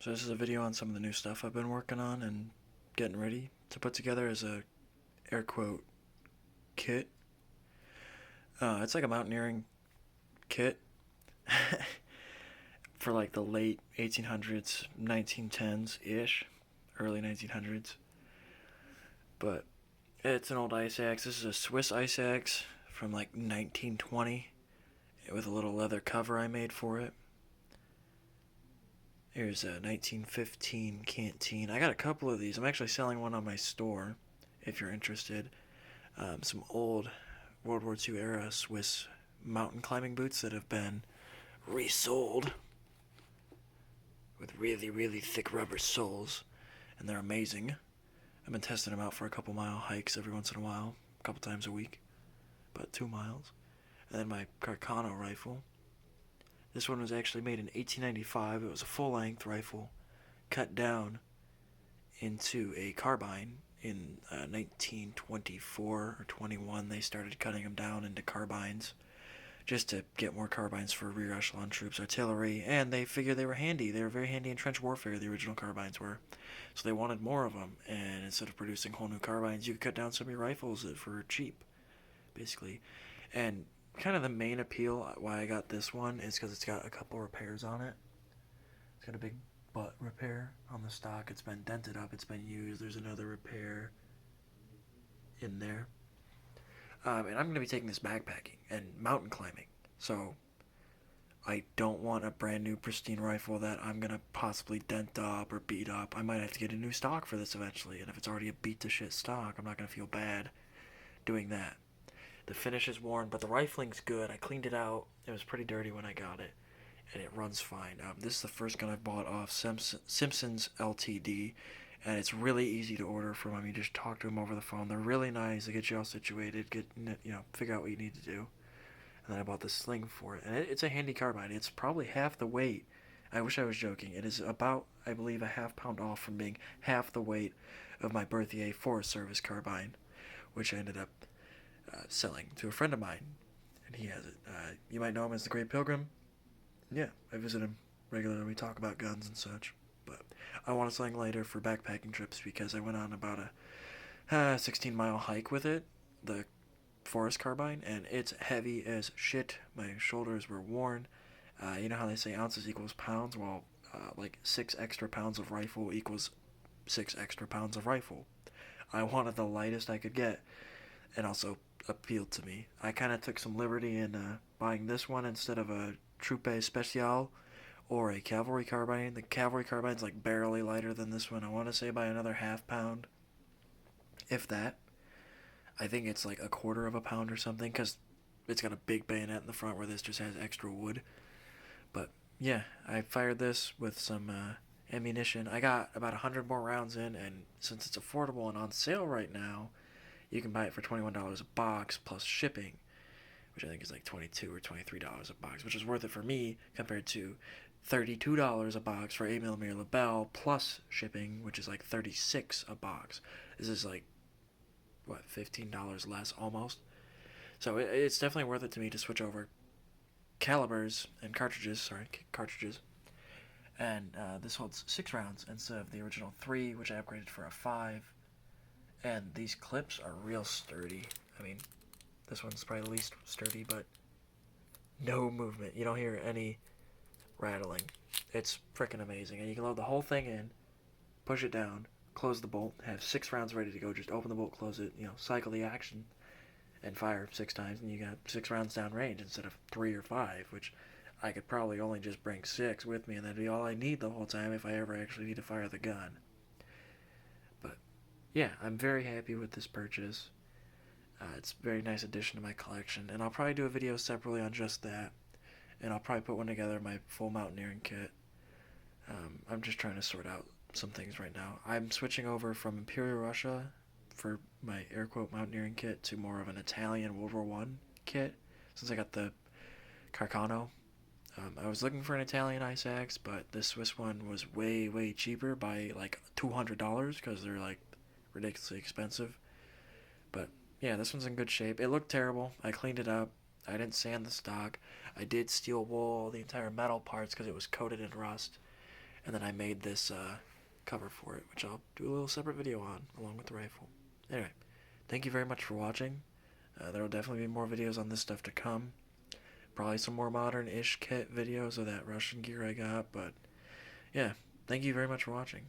So this is a video on some of the new stuff I've been working on and getting ready to put together as a air quote kit. It's like a mountaineering kit for like the late 1800s, 1910s ish, early 1900s. But it's an old ice axe. This is a Swiss ice axe from like 1920 with a little leather cover I made for it. Here's a 1915 canteen. I got a couple of these. I'm actually selling one on my store if you're interested. Some old World War II era Swiss mountain climbing boots that have been resoled with really, really thick rubber soles, and they're amazing. I've been testing them out for a couple mile hikes every once in a while, a couple times a week, about 2 miles. And then my Carcano rifle. This one was actually made in 1895. It was a full-length rifle cut down into a carbine in 1924 or 21. They started cutting them down into carbines just to get more carbines for rear echelon troops, artillery, and they figured they were handy. They were very handy in trench warfare, the original carbines were. So they wanted more of them, and instead of producing whole new carbines, you could cut down some of your rifles for cheap, basically. And kind of the main appeal why I got this one is because it's got a couple repairs on it. It's got a big butt repair on the stock. It's been dented up. It's been used. There's another repair in there. And I'm going to be taking this backpacking and mountain climbing. So I don't want a brand new pristine rifle that I'm going to possibly dent up or beat up. I might have to get a new stock for this eventually. And if it's already a beat to shit stock, I'm not going to feel bad doing that. The finish is worn, but the rifling's good. I cleaned it out. It was pretty dirty when I got it, and it runs fine. This is the first gun I bought off Simpsons Ltd, and it's really easy to order from them. You just talk to them over the phone. They're really nice. They get you all situated, figure out what you need to do. And then I bought this sling for it, and it's a handy carbine. It's probably half the weight. I wish I was joking. It is about, I believe, a half pound off from being half the weight of my Berthier Forest Service carbine, which I ended up selling to a friend of mine, and he has it. You might know him as the Great Pilgrim. Yeah, I visit him regularly. We talk about guns and such. But I want a sling later for backpacking trips because I went on about a 16-mile hike with it, the forest carbine, and it's heavy as shit. My shoulders were worn. You know how they say ounces equals pounds? Well, like 6 extra pounds of rifle equals 6 extra pounds of rifle. I wanted the lightest I could get, and also appealed to me. I kind of took some liberty in buying this one instead of a Troupe Special or a cavalry carbine. The cavalry carbine's like barely lighter than this one. I want to say by another half pound, if that. I think it's like a quarter of a pound or something because it's got a big bayonet in the front where this just has extra wood. But yeah, I fired this with some ammunition. I got about 100 more rounds in, and since it's affordable and on sale right now, you can buy it for $21 a box plus shipping, which I think is like $22 or $23 a box, which is worth it for me compared to $32 a box for 8mm Lebel plus shipping, which is like $36 a box. This is like, what, $15 less almost? So it's definitely worth it to me to switch over calibers and cartridges. And this holds 6 rounds instead of the original 3, which I upgraded for a 5. And these clips are real sturdy. I mean, this one's probably the least sturdy, but no movement. You don't hear any rattling. It's freaking amazing. And you can load the whole thing in, push it down, close the bolt, have 6 rounds ready to go. Just open the bolt, close it, cycle the action, and fire 6 times, and you got 6 rounds down range instead of 3 or 5, which I could probably only just bring 6 with me, and that'd be all I need the whole time if I ever actually need to fire the gun. But yeah, I'm very happy with this purchase. It's a very nice addition to my collection, and I'll probably do a video separately on just that, and I'll probably put one together, my full mountaineering kit. I'm just trying to sort out some things right now. I'm switching over from Imperial Russia for my air quote mountaineering kit to more of an Italian World War I kit, since I got the Carcano. I was looking for an Italian ice axe, but this Swiss one was way, way cheaper by like $200 because they're like ridiculously expensive. But yeah, this one's in good shape. It looked terrible. I cleaned it up. I didn't sand the stock. I did steel wool the entire metal parts because it was coated in rust. And then I made this cover for it, which I'll do a little separate video on, along with the rifle. Anyway, thank you very much for watching. There will definitely be more videos on this stuff to come. Probably some more modern-ish kit videos of that Russian gear I got, but yeah, thank you very much for watching.